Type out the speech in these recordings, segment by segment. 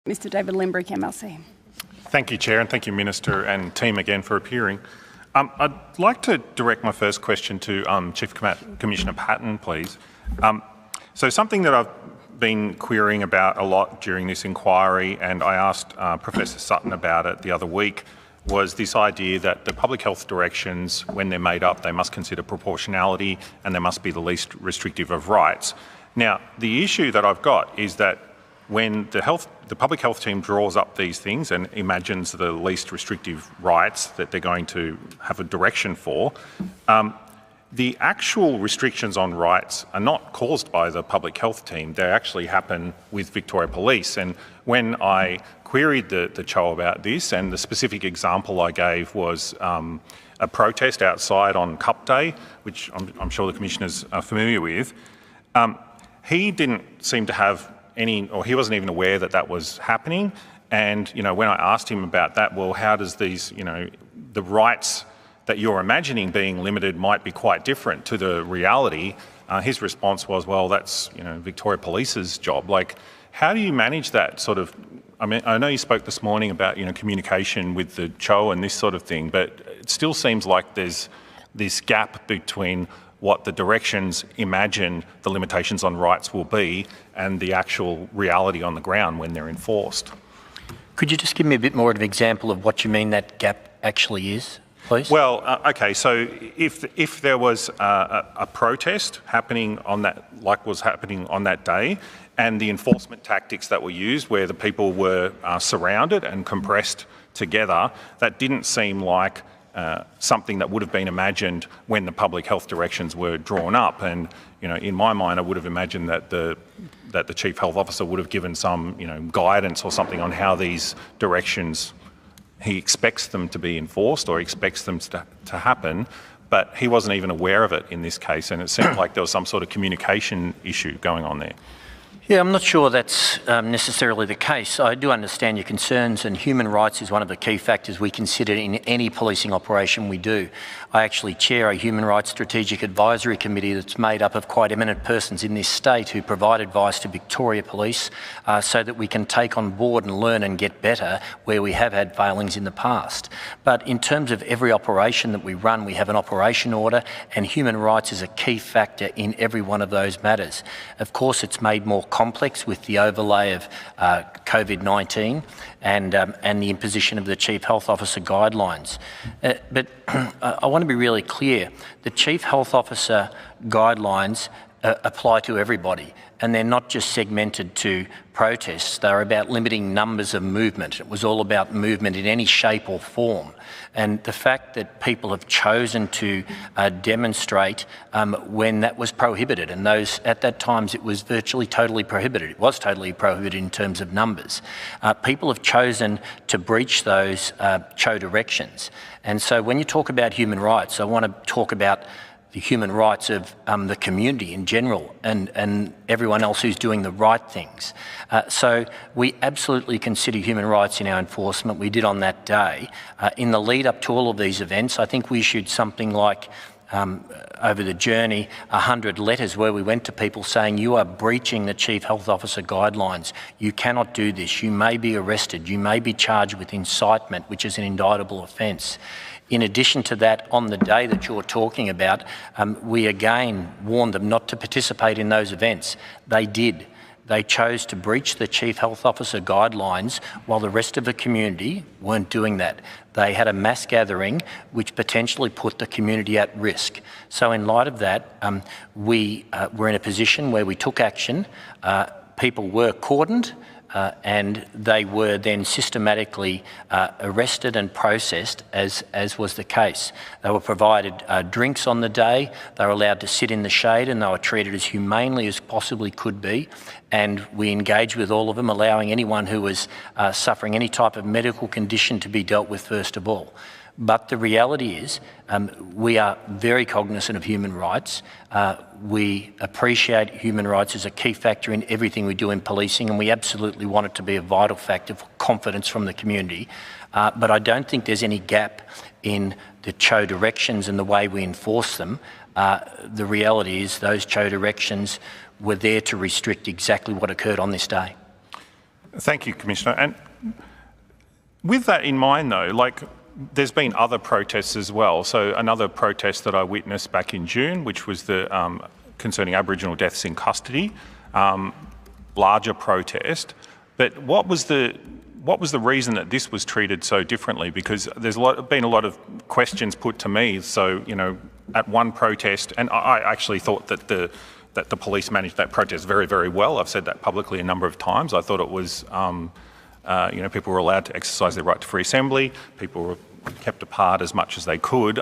Mr David Limbrick, MLC. Thank you, Chair, and thank you, Minister and team again for appearing. I'd like to direct my first question to Chief Commissioner Patton, please. So something that I've been querying about a lot during this inquiry, and I asked Professor Sutton about it the other week, was this idea that the public health directions, when they're made up, they must consider proportionality and they must be the least restrictive of rights. Now, the issue that I've got is that when the public health team draws up these things and imagines the least restrictive rights that they're going to have a direction for, the actual restrictions on rights are not caused by the public health team. They actually happen with Victoria Police. And when I queried the CHO about this, and the specific example I gave was a protest outside on Cup Day, which I'm sure the Commissioners are familiar with, he didn't seem to have any, or he wasn't even aware that that was happening. And, you know, when I asked him about that, well, how does these, you know, the rights that you're imagining being limited might be quite different to the reality, his response was, well, that's, you know, Victoria Police's job. Like, how do you manage that sort of, I mean, I know you spoke this morning about, you know, communication with the CHO and this sort of thing, but it still seems like there's this gap between what the directions imagine the limitations on rights will be and the actual reality on the ground when they're enforced. Could you just give me a bit more of an example of what you mean that gap actually is, please? Well, okay, so if there was a protest happening on that, like was happening on that day, and the enforcement tactics that were used where the people were surrounded and compressed together, that didn't seem like something that would have been imagined when the public health directions were drawn up. And, you know, in my mind, I would have imagined that the Chief Health Officer would have given some, you know, guidance or something on how these directions, he expects them to be enforced or expects them to happen, but he wasn't even aware of it in this case, and it seemed like there was some sort of communication issue going on there. Yeah, I'm not sure that's necessarily the case. I do understand your concerns, and human rights is one of the key factors we consider in any policing operation we do. I actually chair a Human Rights Strategic Advisory Committee that's made up of quite eminent persons in this state who provide advice to Victoria Police so that we can take on board and learn and get better where we have had failings in the past. But in terms of every operation that we run, we have an operation order, and human rights is a key factor in every one of those matters. Of course, it's made more complex with the overlay of COVID-19 and the imposition of the Chief Health Officer guidelines. But I want to be really clear. The Chief Health Officer guidelines apply to everybody, and they're not just segmented to protests. They're about limiting numbers of movement. It was all about movement in any shape or form. And the fact that people have chosen to demonstrate when that was prohibited, and those at that times it was virtually totally prohibited. It was totally prohibited in terms of numbers. People have chosen to breach those CHO directions. And so when you talk about human rights, I want to talk about the human rights of the community in general and everyone else who's doing the right things. So we absolutely consider human rights in our enforcement. We did on that day. In the lead up to all of these events, I think we issued something like over the journey 100 letters where we went to people saying, you are breaching the Chief Health Officer guidelines. You cannot do this. You may be arrested. You may be charged with incitement, which is an indictable offence. In addition to that, on the day that you're talking about, we again warned them not to participate in those events. They did. They chose to breach the Chief Health Officer guidelines while the rest of the community weren't doing that. They had a mass gathering which potentially put the community at risk. So in light of that, we were in a position where we took action. People were cordoned, and they were then systematically arrested and processed as was the case. They were provided drinks on the day, they were allowed to sit in the shade, and they were treated as humanely as possibly could be. And we engaged with all of them, allowing anyone who was suffering any type of medical condition to be dealt with first of all. But the reality is we are very cognizant of human rights. We appreciate human rights as a key factor in everything we do in policing, and we absolutely want it to be a vital factor for confidence from the community. But I don't think there's any gap in the CHO directions and the way we enforce them. The reality is those CHO directions were there to restrict exactly what occurred on this day. Thank you, Commissioner. And with that in mind, though, like, there's been other protests as well. So another protest that I witnessed back in June, which was the concerning Aboriginal deaths in custody, larger protest. But what was the reason that this was treated so differently? Because there's been a lot of questions put to me. So, you know, at one protest, and I actually thought that the police managed that protest very, very well. I've said that publicly a number of times. I thought it was, you know, people were allowed to exercise their right to free assembly. People were kept apart as much as they could.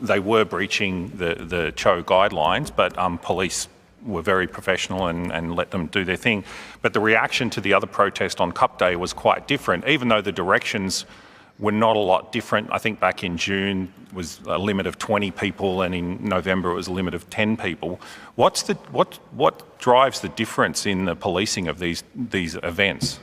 They were breaching the Cho guidelines, but police were very professional and let them do their thing. But the reaction to the other protest on Cup Day was quite different, even though the directions were not a lot different. I think back in June was a limit of 20 people, and in November it was a limit of 10 people. What drives the difference in the policing of these events?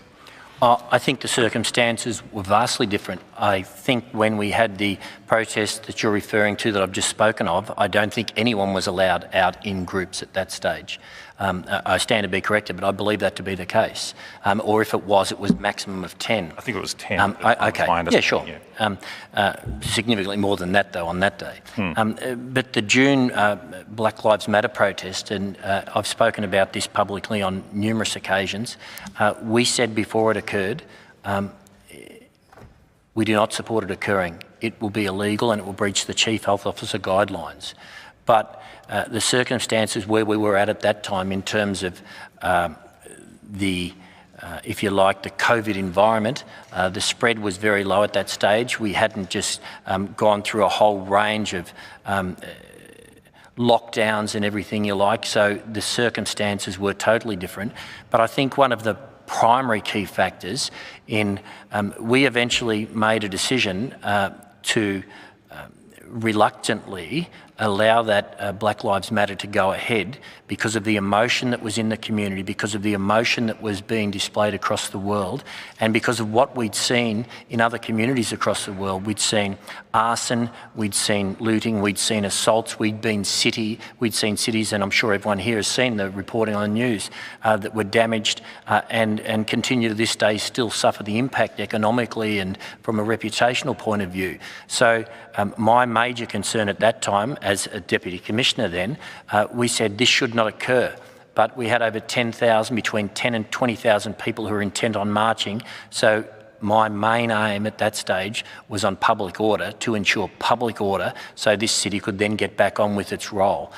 I think the circumstances were vastly different. I think when we had the protest that you're referring to that I've just spoken of, I don't think anyone was allowed out in groups at that stage. I stand to be corrected, but I believe that to be the case. Or if it was maximum of 10. I think it was 10. Okay, yeah, sure. Yeah. Significantly more than that, though, on that day. But the June Black Lives Matter protest, and I've spoken about this publicly on numerous occasions, we said before it occurred, we do not support it occurring. It will be illegal and it will breach the Chief Health Officer guidelines. But the circumstances where we were at that time in terms of if you like, the COVID environment, the spread was very low at that stage. We hadn't just gone through a whole range of lockdowns and everything you like, so the circumstances were totally different. But I think one of the primary key factors in, we eventually made a decision to reluctantly allow that Black Lives Matter to go ahead because of the emotion that was in the community, because of the emotion that was being displayed across the world, and because of what we'd seen in other communities across the world. We'd seen arson, we'd seen looting, we'd seen assaults, we'd seen cities, and I'm sure everyone here has seen the reporting on the news, that were damaged and continue to this day still suffer the impact economically and from a reputational point of view. So my major concern at that time, as a Deputy Commissioner then, we said this should not occur. But we had over 10,000, between 10 and 20,000 people who were intent on marching. So my main aim at that stage was on public order, to ensure public order so this city could then get back on with its role.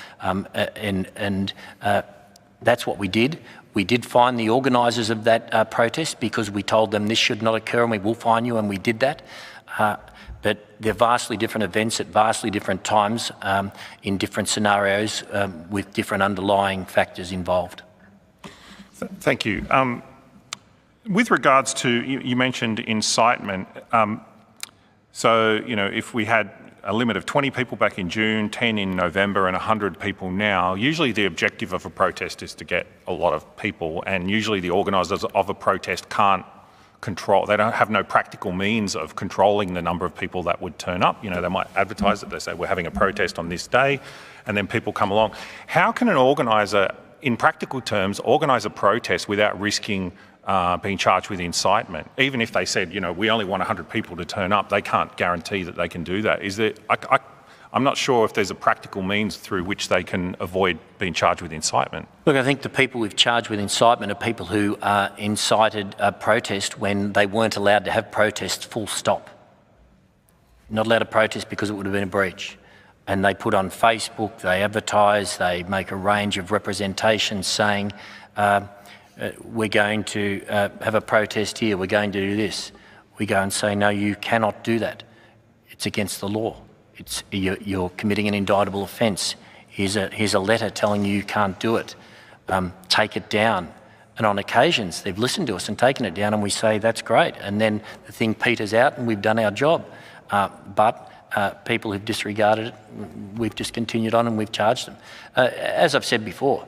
That's what we did. We did fine the organisers of that protest because we told them this should not occur and we will fine you, and we did that. But they're vastly different events at vastly different times in different scenarios with different underlying factors involved. Thank you. With regards to, you mentioned incitement. So, you know, if we had a limit of 20 people back in June, 10 in November and 100 people now, usually the objective of a protest is to get a lot of people, and usually the organisers of a protest can't control, they don't have no practical means of controlling the number of people that would turn up. You know, they might advertise it, they say we're having a protest on this day, and then people come along. How can an organiser, in practical terms, organise a protest without risking being charged with incitement? Even if they said, you know, we only want 100 people to turn up, they can't guarantee that they can do that. Is there, I'm not sure if there's a practical means through which they can avoid being charged with incitement. Look, I think the people we've charged with incitement are people who incited a protest when they weren't allowed to have protests, full stop. Not allowed to protest because it would have been a breach. And they put on Facebook, they advertise, they make a range of representations saying, we're going to have a protest here, we're going to do this. We go and say, no, you cannot do that. It's against the law. You're committing an indictable offence. Here's a letter telling you can't do it. Take it down. And on occasions, they've listened to us and taken it down, and we say, that's great. And then the thing peters out and we've done our job. But people who've disregarded it, we've just continued on and we've charged them. As I've said before,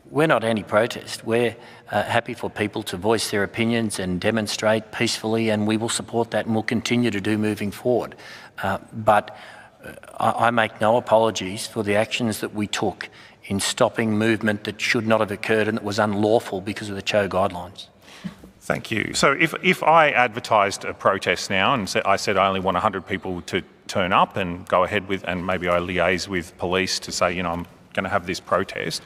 we're not anti-protest. We're happy for people to voice their opinions and demonstrate peacefully, and we will support that and will continue to do moving forward. But I make no apologies for the actions that we took in stopping movement that should not have occurred and that was unlawful because of the Cho guidelines. Thank you. So if I advertised a protest now and I said I only want 100 people to turn up and go ahead with, and maybe I liaise with police to say, I'm going to have this protest,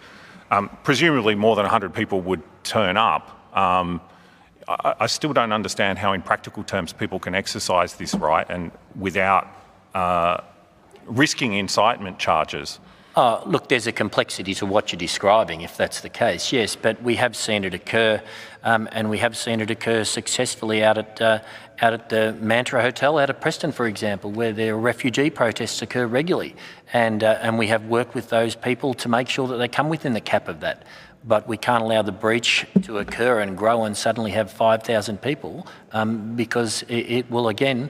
presumably more than 100 people would turn up. I still don't understand how in practical terms people can exercise this right and without risking incitement charges. Look, there's a complexity to what you're describing, if that's the case, yes, but we have seen it occur, and we have seen it occur successfully out at the Mantra Hotel out of Preston, for example, where their refugee protests occur regularly, and we have worked with those people to make sure that they come within the cap of that. But we can't allow the breach to occur and grow and suddenly have 5,000 people because it will again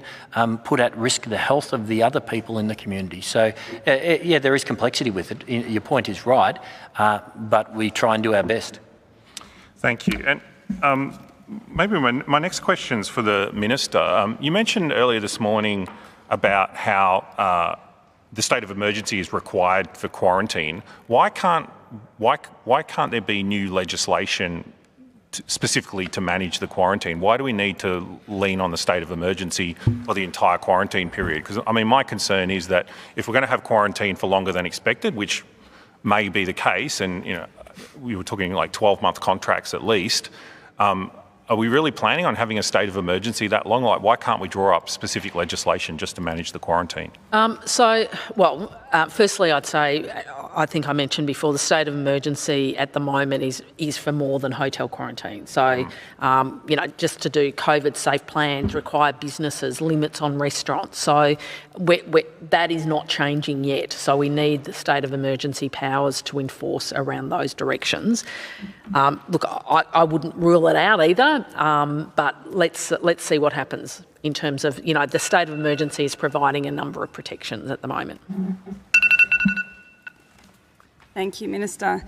put at risk the health of the other people in the community. So, yeah, there is complexity with it. Your point is right, but we try and do our best. Thank you. And maybe my next question's for the Minister. You mentioned earlier this morning about how the state of emergency is required for quarantine. Why can't there be new legislation specifically to manage the quarantine? Why do we need to lean on the state of emergency for the entire quarantine period? Because, I mean, my concern is that if we're going to have quarantine for longer than expected, which may be the case, and we were talking like 12-month contracts at least, are we really planning on having a state of emergency that long? Like, why can't we draw up specific legislation just to manage the quarantine? Firstly, I'd say, I think I mentioned before, the state of emergency at the moment is for more than hotel quarantine. So, just to do COVID-safe plans, require businesses, limits on restaurants. So that is not changing yet. So we need the state of emergency powers to enforce around those directions. Look, I wouldn't rule it out either, but let's see what happens in terms of, the state of emergency is providing a number of protections at the moment. Thank you, Minister.